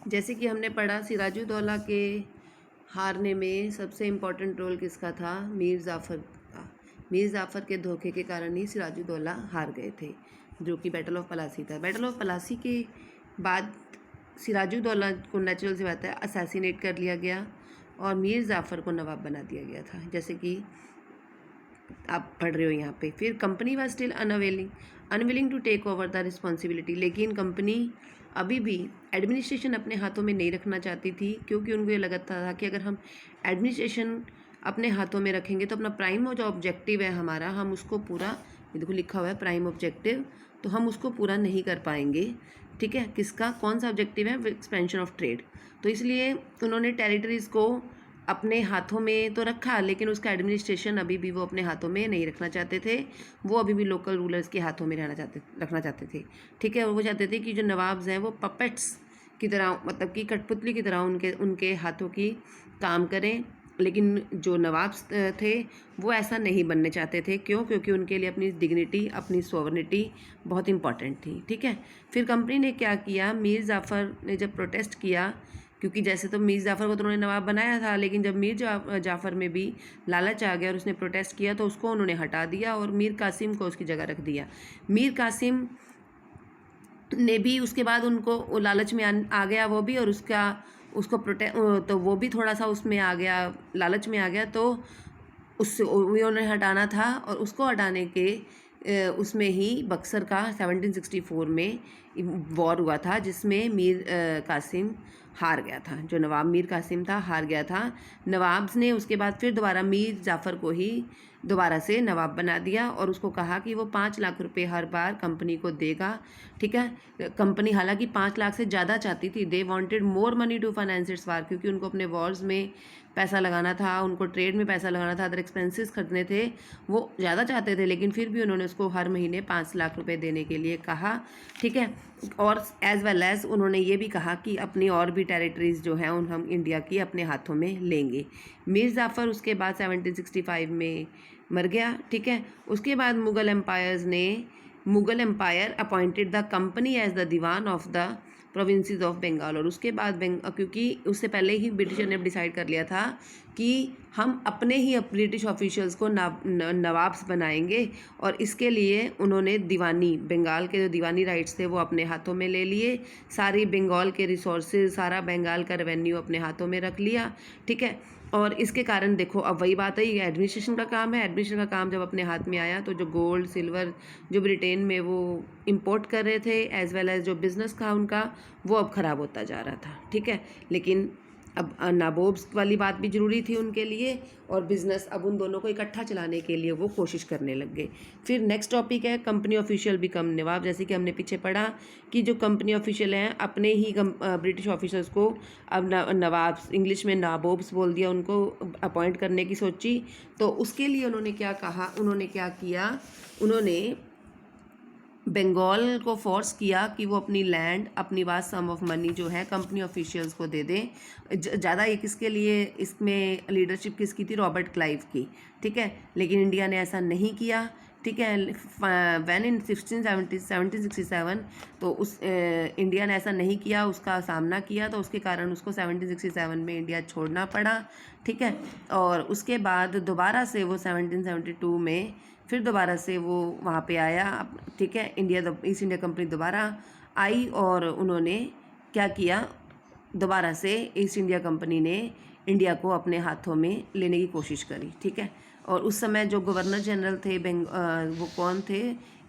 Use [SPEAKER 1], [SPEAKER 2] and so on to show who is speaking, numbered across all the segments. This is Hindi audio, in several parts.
[SPEAKER 1] जैसे कि हमने पढ़ा, सिराजुद्दौला के हारने में सबसे इम्पोर्टेंट रोल किसका था? मीर जाफ़र का। मीर जाफ़र के धोखे के कारण ही सिराजुद्दौला हार गए थे, जो कि बैटल ऑफ पलासी था। बैटल ऑफ पलासी के बाद सिराजुद्दौला को नेचुरल सी बात है असैसिनेट कर लिया गया और मीर जाफ़र को नवाब बना दिया गया था, जैसे कि आप पढ़ रहे हो यहाँ पे। फिर company was still unwilling to take over the responsibility, लेकिन कंपनी अभी भी एडमिनिस्ट्रेशन अपने हाथों में नहीं रखना चाहती थी, क्योंकि उनको ये लगता था कि अगर हम एडमिनिस्ट्रेशन अपने हाथों में रखेंगे तो अपना प्राइम जो ऑब्जेक्टिव है हमारा, हम उसको पूरा, ये देखो लिखा हुआ है प्राइम ऑब्जेक्टिव, तो हम उसको पूरा नहीं कर पाएंगे। ठीक है, किसका कौन सा ऑब्जेक्टिव है? Expansion of trade. तो इसलिए उन्होंने टेरिटरीज़ को अपने हाथों में तो रखा, लेकिन उसका एडमिनिस्ट्रेशन अभी भी वो अपने हाथों में नहीं रखना चाहते थे। वो अभी भी लोकल रूलर्स के हाथों में रखना चाहते थे। ठीक है, और वो चाहते थे कि जो नवाब्स हैं वो पपेट्स की तरह, मतलब कि कठपुतली की तरह उनके हाथों की काम करें। लेकिन जो नवाब्स थे वो ऐसा नहीं बनने चाहते थे। क्यों? क्योंकि उनके लिए अपनी डिग्निटी, अपनी सॉवरेनिटी बहुत इंपॉर्टेंट थी। ठीक है, फिर कंपनी ने क्या किया, मीर जाफ़र ने जब प्रोटेस्ट किया, क्योंकि जैसे तो मीर जाफ़र को तो उन्होंने नवाब बनाया था, लेकिन जब मीर जाफ़र में भी लालच आ गया और उसने प्रोटेस्ट किया तो उसको उन्होंने हटा दिया और मीर कासिम को उसकी जगह रख दिया। मीर कासिम ने भी उसके बाद उनको लालच में आ गया वो भी, और उसको तो वो भी थोड़ा सा उसमें आ गया, लालच में आ गया, तो उससे उन्हें हटाना था। और उसको हटाने के उसमें ही बक्सर का 1764 में वॉर हुआ था, जिसमें मीर कासिम हार गया था। जो नवाब मीर कासिम था हार गया था। नवाब्स ने उसके बाद फिर दोबारा मीर जाफ़र को ही दोबारा से नवाब बना दिया और उसको कहा कि वो 5 लाख रुपए हर बार कंपनी को देगा। ठीक है, कंपनी हालांकि 5 लाख से ज़्यादा चाहती थी। They wanted more money to finance its war, क्योंकि उनको अपने वॉर्स में पैसा लगाना था, उनको ट्रेड में पैसा लगाना था, अदर एक्सपेंसेस खरीदने थे, वो ज़्यादा चाहते थे। लेकिन फिर भी उन्होंने उसको हर महीने 5 लाख रुपए देने के लिए कहा। ठीक है, और एज़ वेल एज़ उन्होंने ये भी कहा कि अपनी और भी टेरिटरीज़ जो हैं उन हम इंडिया की अपने हाथों में लेंगे। मीर जाफ़र उसके बाद 1765 में मर गया। ठीक है, उसके बाद Mughal empire appointed the company as the Diwan of the provinces of Bengal. और उसके बाद क्योंकि उससे पहले ही ब्रिटिशर ने डिसाइड कर लिया था कि हम अपने ही ब्रिटिश ऑफिशियल्स को नवाब्स बनाएंगे, और इसके लिए उन्होंने दीवानी, बंगाल के जो दीवानी राइट्स थे वो अपने हाथों में ले लिए। सारी बंगाल के रिसोर्सेज, सारा बंगाल का रेवेन्यू अपने हाथों में रख लिया। ठीक है, और इसके कारण देखो अब वही बात है, ये एडमिनिस्ट्रेशन का काम है। एडमिनिस्ट्रेशन का काम जब अपने हाथ में आया तो जो गोल्ड सिल्वर जो ब्रिटेन में वो इंपोर्ट कर रहे थे, एज़ वेल एज़ जो बिज़नेस था उनका, वो अब ख़राब होता जा रहा था। ठीक है, लेकिन अब नाबोब्स वाली बात भी ज़रूरी थी उनके लिए, और बिज़नेस अब उन दोनों को इकट्ठा चलाने के लिए वो कोशिश करने लग गए। फिर नेक्स्ट टॉपिक है कंपनी ऑफिशियल बिकम नवाब। जैसे कि हमने पीछे पढ़ा कि जो कंपनी ऑफिशियल हैं अपने ही ब्रिटिश ऑफिसर्स को अब नवाब, इंग्लिश में नाबोब्स बोल दिया, उनको अपॉइंट करने की सोची। तो उसके लिए उन्होंने क्या कहा, उन्होंने क्या किया, उन्होंने बंगाल को फोर्स किया कि वो अपनी लैंड, अपनी वास्ट सम ऑफ मनी जो है कंपनी ऑफिशियल्स को दे दें। ज़्यादा ये किसके लिए, इसमें लीडरशिप किसकी थी? रॉबर्ट क्लाइव की। ठीक है, लेकिन इंडिया ने ऐसा नहीं किया। ठीक है, वैन इन 1767, तो उस इंडिया ने ऐसा नहीं किया, उसका सामना किया, तो उसके कारण उसको 1767 में इंडिया छोड़ना पड़ा। ठीक है, और उसके बाद दोबारा से वो 1772 में फिर दोबारा से वो वहाँ पे आया। ठीक है, ईस्ट इंडिया कंपनी दोबारा आई और उन्होंने क्या किया, दोबारा से ईस्ट इंडिया कंपनी ने इंडिया को अपने हाथों में लेने की कोशिश करी। ठीक है, और उस समय जो गवर्नर जनरल थे वो कौन थे?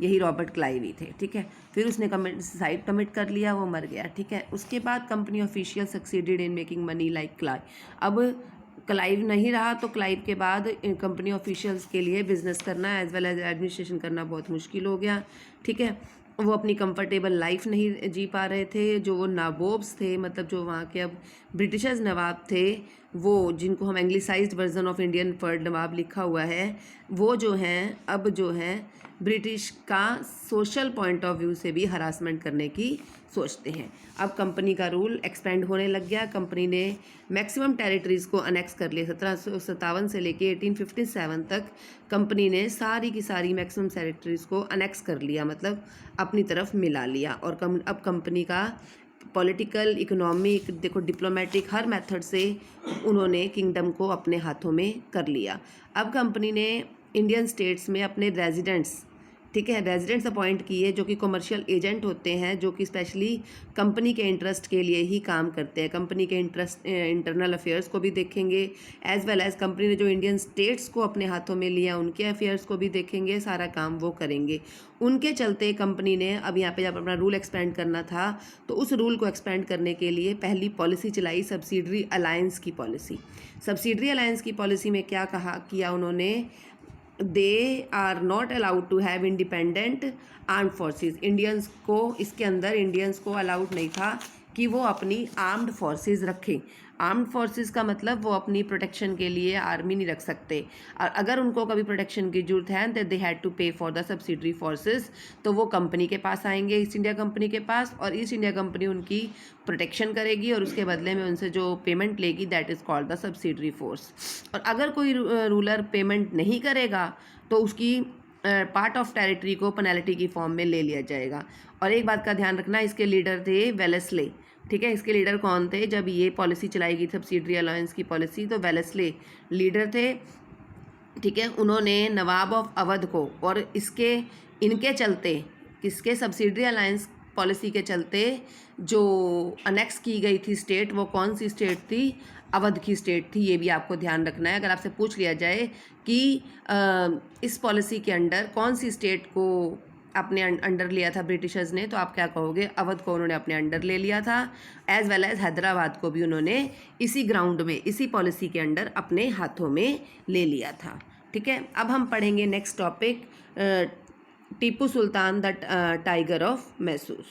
[SPEAKER 1] यही रॉबर्ट क्लाइव ही थे। ठीक है, फिर उसने कमिट कर लिया, वो मर गया। ठीक है, उसके बाद company official succeeded in making money like Clive. अब क्लाइव नहीं रहा तो क्लाइव के बाद कंपनी ऑफिशियल्स के लिए बिजनेस करना एज वेल एज एडमिनिस्ट्रेशन करना बहुत मुश्किल हो गया। ठीक है, वो अपनी कंफर्टेबल लाइफ नहीं जी पा रहे थे। जो वो नाबोब्स थे, मतलब जो वहाँ के अब ब्रिटिशर्स नवाब थे, वो जिनको हम anglicised version of Indian word नवाब लिखा हुआ है, वो जो हैं अब जो हैं ब्रिटिश का सोशल पॉइंट ऑफ व्यू से भी हरासमेंट करने की सोचते हैं। अब कंपनी का रूल एक्सपेंड होने लग गया। कंपनी ने मैक्सिमम टेरिटरीज़ को अनेक्स कर लिया। 1757 से लेके 1857 तक कंपनी ने सारी की सारी मैक्सिमम टेरिटरीज़ को अनेक्स कर लिया, मतलब अपनी तरफ मिला लिया। और अब कंपनी का पॉलिटिकल, इकोनॉमिक, देखो डिप्लोमेटिक, हर मेथड से उन्होंने किंगडम को अपने हाथों में कर लिया। अब कंपनी ने इंडियन स्टेट्स में अपने रेजिडेंट्स, ठीक है, रेजिडेंट्स अपॉइंट किए जो कि कमर्शियल एजेंट होते हैं, जो कि स्पेशली कंपनी के इंटरेस्ट के लिए ही काम करते हैं। कंपनी के इंटरनल अफेयर्स को भी देखेंगे, एज वेल एज कंपनी ने जो इंडियन स्टेट्स को अपने हाथों में लिया उनके अफेयर्स को भी देखेंगे, सारा काम वो करेंगे। उनके चलते कंपनी ने अब यहाँ पे जब अपना रूल एक्सपेंड करना था तो उस रूल को एक्सपेंड करने के लिए पहली पॉलिसी चलाई, सब्सिडरी अलायंस की पॉलिसी। सब्सिडरी अलायंस की पॉलिसी में क्या किया उन्होंने, they are not allowed to have independent armed forces. Indians को, इसके अंदर इंडियंस को अलाउड नहीं था कि वो अपनी आर्म्ड फोर्सेस रखें। आर्म्ड फोर्सेस का मतलब वो अपनी प्रोटेक्शन के लिए आर्मी नहीं रख सकते, और अगर उनको कभी प्रोटेक्शन की जरूरत है तो दे हैड टू पे फॉर द सब्सिडरी फोर्सेस। तो वो कंपनी के पास आएंगे, ईस्ट इंडिया कंपनी के पास, और ईस्ट इंडिया कंपनी उनकी प्रोटेक्शन करेगी और उसके बदले में उनसे जो पेमेंट लेगी that is called the subsidiary force. और अगर कोई रूलर पेमेंट नहीं करेगा तो उसकी पार्ट ऑफ टेरिटरी को पेनल्टी की फॉर्म में ले लिया जाएगा। और एक बात का ध्यान रखना, इसके लीडर थे वेलेस्ले, ठीक है। इसके लीडर कौन थे, जब ये पॉलिसी चलाई गई सब्सिडरी अलायंस की पॉलिसी, तो वेलेस्ले लीडर थे, ठीक है। उन्होंने नवाब ऑफ अवध को, और इनके चलते, किसके, सब्सिडरी अलायंस पॉलिसी के चलते जो अनेक्स की गई थी स्टेट, वो कौन सी स्टेट थी, अवध की स्टेट थी। ये भी आपको ध्यान रखना है। अगर आपसे पूछ लिया जाए कि इस पॉलिसी के अंडर कौन सी स्टेट को अपने अंडर लिया था ब्रिटिशर्स ने, तो आप क्या कहोगे, अवध को उन्होंने अपने अंडर ले लिया था, एज वेल एज हैदराबाद को भी उन्होंने इसी ग्राउंड में, इसी पॉलिसी के अंडर अपने हाथों में ले लिया था, ठीक है। अब हम पढ़ेंगे next topic, Tipu Sultan the tiger of Mysore.